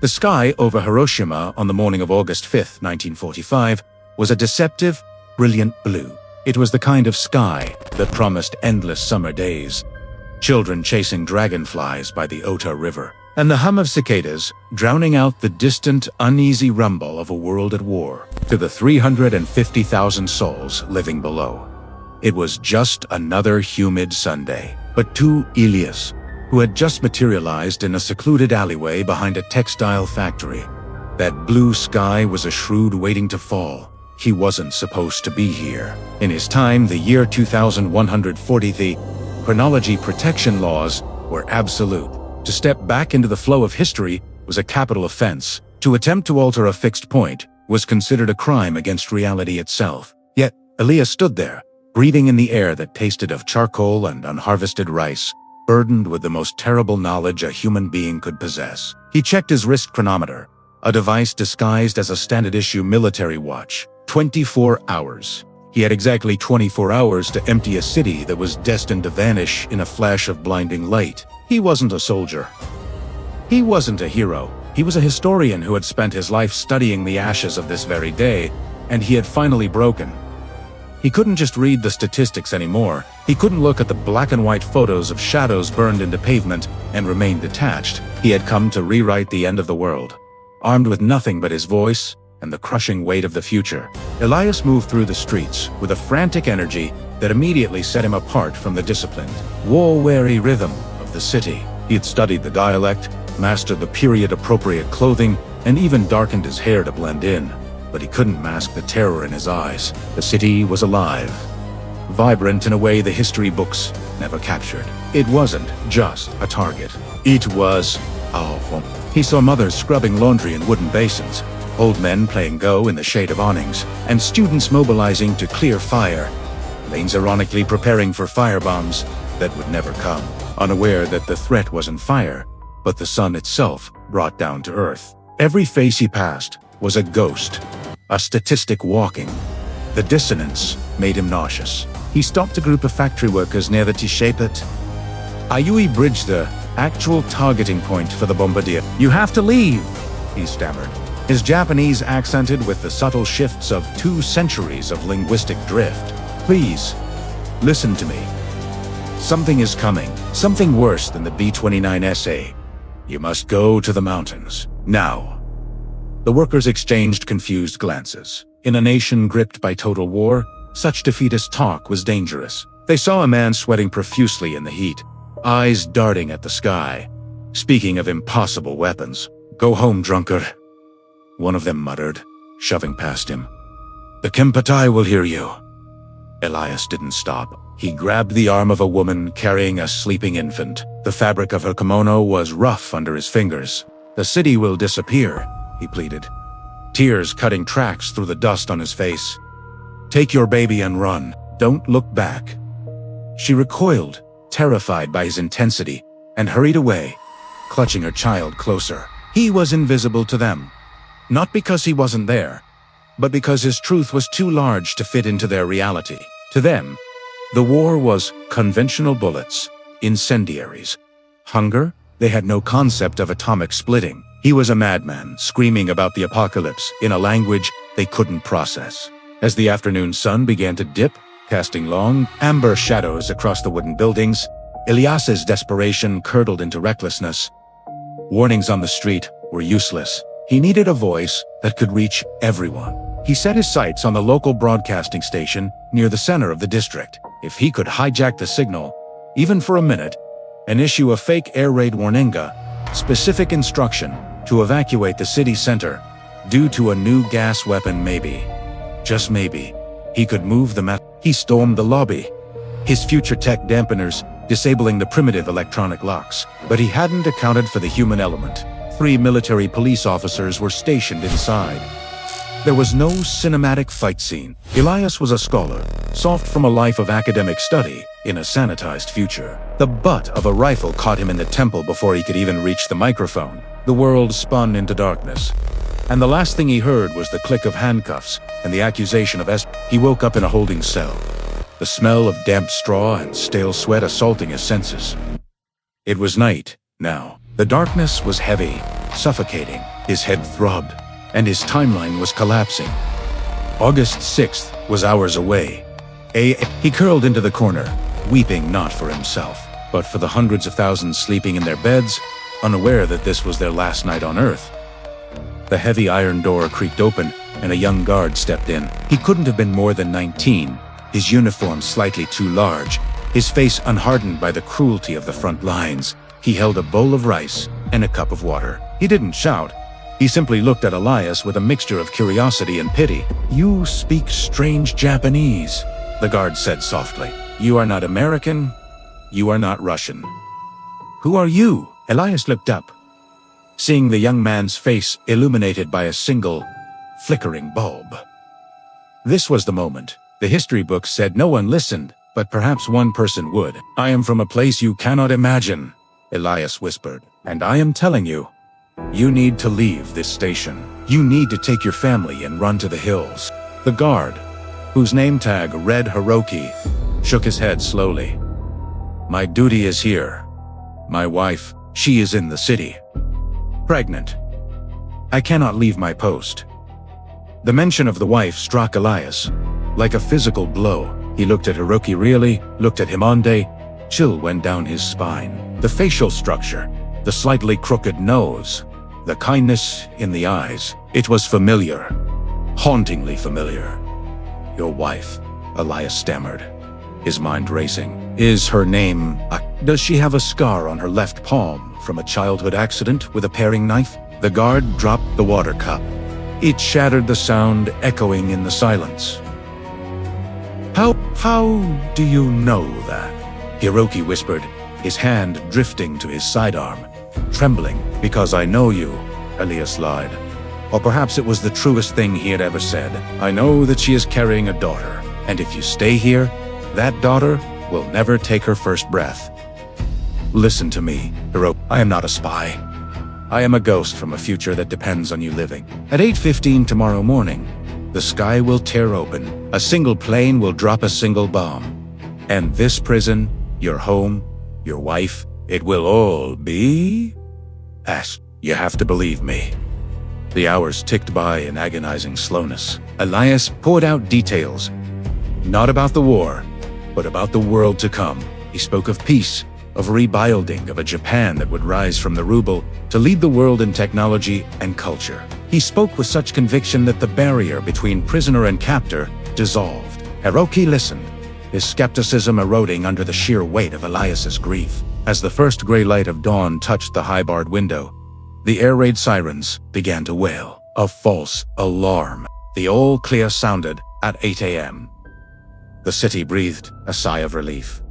The sky over Hiroshima on the morning of August 5, 1945, was a deceptive, brilliant blue. It was the kind of sky that promised endless summer days, children chasing dragonflies by the Ota River, and the hum of cicadas drowning out the distant, uneasy rumble of a world at war to the 350,000 souls living below. It was just another humid Sunday. But to Elias, who had just materialized in a secluded alleyway behind a textile factory, that blue sky was a shroud waiting to fall. He wasn't supposed to be here. In his time, the year 2140, the chronology protection laws were absolute. To step back into the flow of history was a capital offense. To attempt to alter a fixed point was considered a crime against reality itself. Yet, Elias stood there, breathing in the air that tasted of charcoal and unharvested rice, burdened with the most terrible knowledge a human being could possess. He checked his wrist chronometer, a device disguised as a standard-issue military watch. 24 hours. He had exactly 24 hours to empty a city that was destined to vanish in a flash of blinding light. He wasn't a soldier. He wasn't a hero. He was a historian who had spent his life studying the ashes of this very day, and he had finally broken. He couldn't just read the statistics anymore. He couldn't look at the black and white photos of shadows burned into pavement and remain detached. He had come to rewrite the end of the world. Armed with nothing but his voice and the crushing weight of the future, Elias moved through the streets with a frantic energy that immediately set him apart from the disciplined, war-weary rhythm of the city. He had studied the dialect, mastered the period-appropriate clothing, and even darkened his hair to blend in. But he couldn't mask the terror in his eyes. The city was alive, vibrant in a way the history books never captured. It wasn't just a target. It was a home. He saw mothers scrubbing laundry in wooden basins, old men playing Go in the shade of awnings, and students mobilizing to clear fire, lanes ironically preparing for firebombs that would never come, unaware that the threat wasn't fire, but the sun itself brought down to earth. Every face he passed was a ghost, a statistic walking. The dissonance made him nauseous. He stopped a group of factory workers near the Tishapet Ayui Bridge, the actual targeting point for the bombardier. "You have to leave," he stammered, his Japanese accented with the subtle shifts of 2 centuries of linguistic drift. "Please, listen to me. Something is coming, something worse than the B-29 SA. You must go to the mountains, now." The workers exchanged confused glances. In a nation gripped by total war, such defeatist talk was dangerous. They saw a man sweating profusely in the heat, eyes darting at the sky, speaking of impossible weapons. "Go home, drunkard," one of them muttered, shoving past him. "The Kempeitai will hear you." Elias didn't stop. He grabbed the arm of a woman carrying a sleeping infant. The fabric of her kimono was rough under his fingers. "The city will disappear," he pleaded, tears cutting tracks through the dust on his face. "Take your baby and run. Don't look back." She recoiled, terrified by his intensity, and hurried away, clutching her child closer. He was invisible to them, not because he wasn't there, but because his truth was too large to fit into their reality. To them, the war was conventional bullets, incendiaries. Hunger? They had no concept of atomic splitting. He was a madman, screaming about the apocalypse in a language they couldn't process. As the afternoon sun began to dip, casting long, amber shadows across the wooden buildings, Elias's desperation curdled into recklessness. Warnings on the street were useless. He needed a voice that could reach everyone. He set his sights on the local broadcasting station near the center of the district. If he could hijack the signal, even for a minute, and issue a fake air raid warninga, specific instruction to evacuate the city center due to a new gas weapon, maybe, just maybe, he could move the map. He stormed the lobby, his future tech dampeners disabling the primitive electronic locks. But he hadn't accounted for the human element. 3 military police officers were stationed inside. There was no cinematic fight scene. Elias was a scholar, soft from a life of academic study, in a sanitized future. The butt of a rifle caught him in the temple before he could even reach the microphone. The world spun into darkness, and the last thing he heard was the click of handcuffs and the accusation of He woke up in a holding cell, the smell of damp straw and stale sweat assaulting his senses. It was night, now. The darkness was heavy, suffocating. His head throbbed, and his timeline was collapsing. August 6th was hours away. He curled into the corner, weeping not for himself, but for the hundreds of thousands sleeping in their beds, unaware that this was their last night on Earth. The heavy iron door creaked open, and a young guard stepped in. He couldn't have been more than 19, his uniform slightly too large, his face unhardened by the cruelty of the front lines. He held a bowl of rice and a cup of water. He didn't shout. He simply looked at Elias with a mixture of curiosity and pity. "You speak strange Japanese," the guard said softly. "You are not American. You are not Russian. Who are you?" Elias looked up, seeing the young man's face illuminated by a single, flickering bulb. This was the moment. The history books said no one listened, but perhaps one person would. "I am from a place you cannot imagine," Elias whispered, "and I am telling you, you need to leave this station. You need to take your family and run to the hills." The guard, whose name tag read Hiroki, shook his head slowly. "My duty is here. My wife, she is in the city. Pregnant. I cannot leave my post." The mention of the wife struck Elias like a physical blow. He looked at Hiroki really, looked at Himonde. Chill went down his spine. The facial structure, the slightly crooked nose, the kindness in the eyes. It was familiar, hauntingly familiar. "Your wife," Elias stammered, his mind racing. "Is her name... does she have a scar on her left palm from a childhood accident with a paring knife?" The guard dropped the water cup. It shattered the sound echoing in the silence. How do you know that?" Hiroki whispered, his hand drifting to his sidearm. "Trembling, because I know you," Elias lied. Or perhaps it was the truest thing he had ever said. "I know that she is carrying a daughter, and if you stay here, that daughter will never take her first breath." "Listen to me, Hiroki. I am not a spy. I am a ghost from a future that depends on you living. At 8:15 tomorrow morning, the sky will tear open. A single plane will drop a single bomb. And this prison, your home, your wife, it will all be... ash. You have to believe me." The hours ticked by in agonizing slowness. Elias poured out details. Not about the war, but about the world to come. He spoke of peace, of rebuilding, of a Japan that would rise from the ruble to lead the world in technology and culture. He spoke with such conviction that the barrier between prisoner and captor dissolved. Hiroki listened, his skepticism eroding under the sheer weight of Elias's grief. As the first gray light of dawn touched the high-barred window, the air raid sirens began to wail. A false alarm. The all clear sounded at 8 a.m. The city breathed a sigh of relief.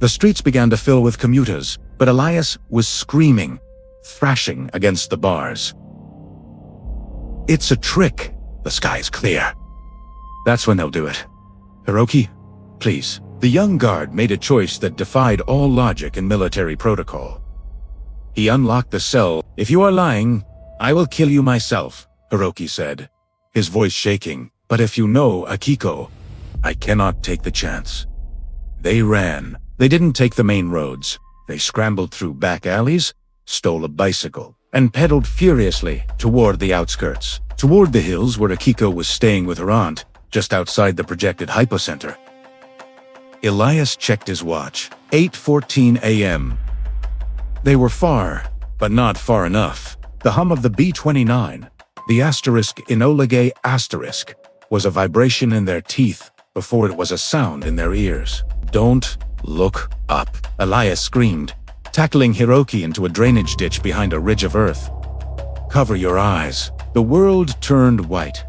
The streets began to fill with commuters, but Elias was screaming, thrashing against the bars. "It's a trick. The sky's clear. That's when they'll do it. Hiroki, please." The young guard made a choice that defied all logic and military protocol. He unlocked the cell. "If you are lying, I will kill you myself," Hiroki said, his voice shaking. "But if you know Akiko, I cannot take the chance." They ran. They didn't take the main roads. They scrambled through back alleys, stole a bicycle, and pedaled furiously toward the outskirts, toward the hills where Akiko was staying with her aunt, just outside the projected hypocenter. Elias checked his watch. 8:14 a.m. They were far, but not far enough. The hum of the B-29, the asterisk Enola Gay asterisk, was a vibration in their teeth before it was a sound in their ears. "Don't look up," Elias screamed, tackling Hiroki into a drainage ditch behind a ridge of earth. "Cover your eyes." The world turned white.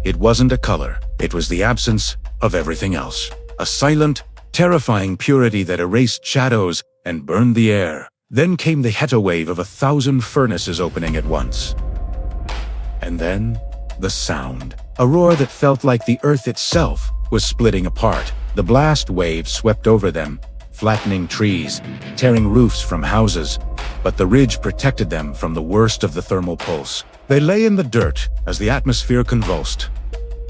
It wasn't a color. It was the absence of everything else. A silent, terrifying purity that erased shadows and burned the air. Then came the heta wave of 1,000 furnaces opening at once. And then, the sound. A roar that felt like the earth itself was splitting apart. The blast wave swept over them, flattening trees, tearing roofs from houses, but the ridge protected them from the worst of the thermal pulse. They lay in the dirt as the atmosphere convulsed,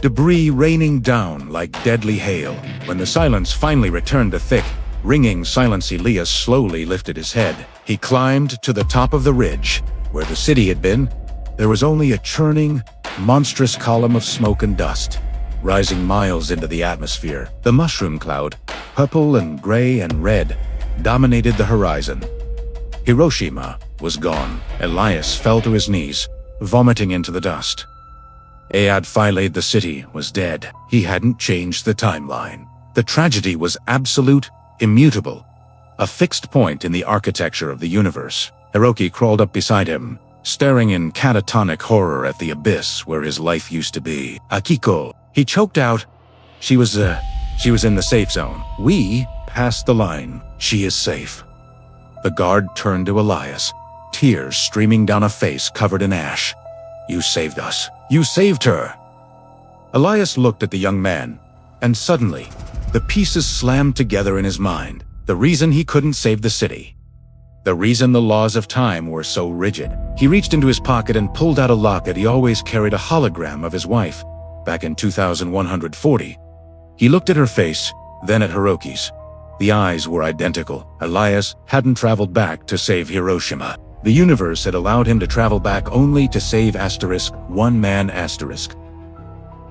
debris raining down like deadly hail. When the silence finally returned to thick, ringing silence, Elias slowly lifted his head. He climbed to the top of the ridge. Where the city had been, there was only a churning, monstrous column of smoke and dust, rising miles into the atmosphere. The mushroom cloud, purple and gray and red, dominated the horizon. Hiroshima was gone. Elias fell to his knees, vomiting into the dust. Ayad Filade, the city, was dead. He hadn't changed the timeline. The tragedy was absolute, immutable, a fixed point in the architecture of the universe. Hiroki crawled up beside him, staring in catatonic horror at the abyss where his life used to be. Akiko, he choked out. She was in the safe zone. We passed the line. She is safe. The guard turned to Elias, tears streaming down a face covered in ash. You saved us. You saved her. Elias looked at the young man, and suddenly, the pieces slammed together in his mind. The reason he couldn't save the city. The reason the laws of time were so rigid. He reached into his pocket and pulled out a locket. He always carried a hologram of his wife, back in 2140. He looked at her face, then at Hiroki's. The eyes were identical. Elias hadn't traveled back to save Hiroshima. The universe had allowed him to travel back only to save one man.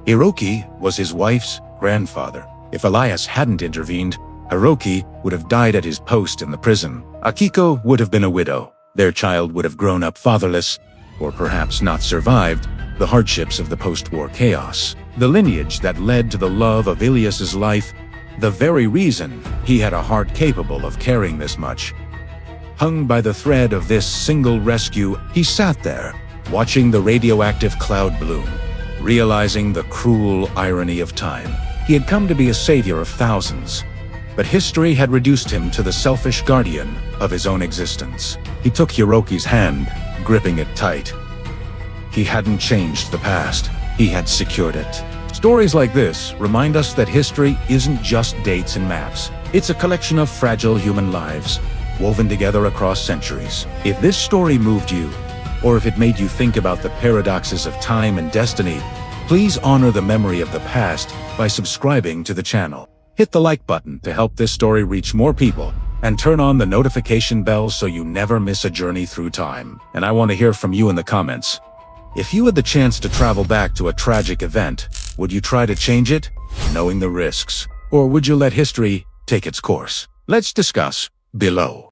Hiroki was his wife's grandfather. If Elias hadn't intervened, Hiroki would have died at his post in the prison. Akiko would have been a widow. Their child would have grown up fatherless, or perhaps not survived the hardships of the post-war chaos. The lineage that led to the love of Elias's life, the very reason he had a heart capable of carrying this much. Hung by the thread of this single rescue, he sat there, watching the radioactive cloud bloom, realizing the cruel irony of time. He had come to be a savior of thousands, but history had reduced him to the selfish guardian of his own existence. He took Hiroki's hand, gripping it tight. He hadn't changed the past. He had secured it. Stories like this remind us that history isn't just dates and maps. It's a collection of fragile human lives, woven together across centuries. If this story moved you, or if it made you think about the paradoxes of time and destiny, please honor the memory of the past by subscribing to the channel. Hit the like button to help this story reach more people, and turn on the notification bell so you never miss a journey through time. And I want to hear from you in the comments. If you had the chance to travel back to a tragic event, would you try to change it, knowing the risks? Or would you let history take its course? Let's discuss below.